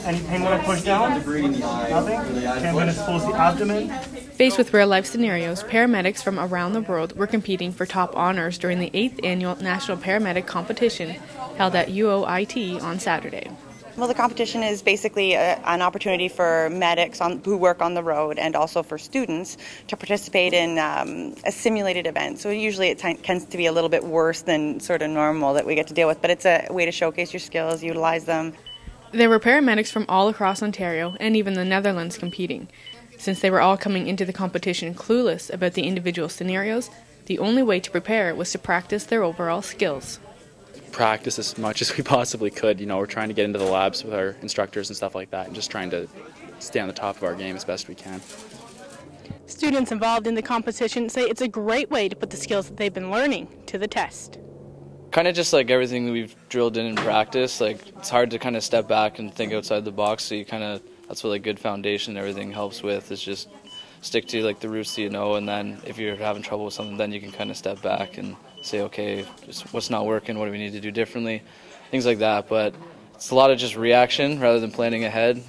Any pain when I push down? Nothing? 10 minutes pulls the abdomen. Faced with real-life scenarios, paramedics from around the world were competing for top honors during the 8th Annual National Paramedic Competition held at UOIT on Saturday. Well, the competition is basically an opportunity for medics who work on the road and also for students to participate in a simulated event. So usually it tends to be a little bit worse than sort of normal that we get to deal with, but it's a way to showcase your skills, utilize them. There were paramedics from all across Ontario and even the Netherlands competing. Since they were all coming into the competition clueless about the individual scenarios, the only way to prepare was to practice their overall skills. Practice as much as we possibly could. You know, we're trying to get into the labs with our instructors and stuff like that, and just trying to stay on the top of our game as best we can. Students involved in the competition say it's a great way to put the skills that they've been learning to the test. Kind of just like everything we've drilled in practice, like it's hard to kind of step back and think outside the box, so you kind of, that's what like good foundation and everything helps with, is just stick to like the roots that you know, and then if you're having trouble with something, then you can kind of step back and say, okay, just what's not working, what do we need to do differently, things like that. But it's a lot of just reaction rather than planning ahead.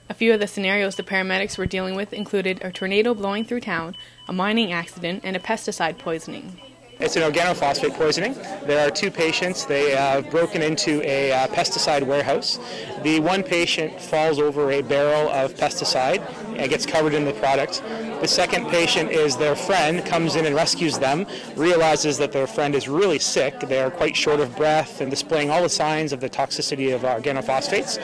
A few of the scenarios the paramedics were dealing with included a tornado blowing through town, a mining accident, and a pesticide poisoning. It's an organophosphate poisoning. There are two patients. They have broken into a pesticide warehouse. The one patient falls over a barrel of pesticide and gets covered in the product. The second patient is their friend, comes in and rescues them, realizes that their friend is really sick. They are quite short of breath and displaying all the signs of the toxicity of organophosphates.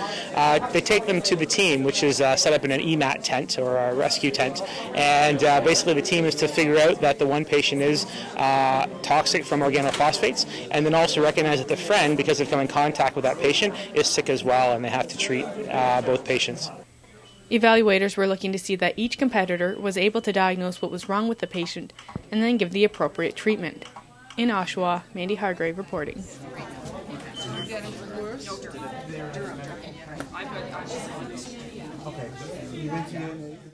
They take them to the team, which is set up in an EMAT tent or a rescue tent. And basically the team is to figure out that the one patient is toxic from organophosphates, and then also recognize that the friend, because they've come in contact with that patient, is sick as well, and they have to treat both patients. Evaluators were looking to see that each competitor was able to diagnose what was wrong with the patient and then give the appropriate treatment. In Oshawa, Mandi Hargrave reporting. Okay.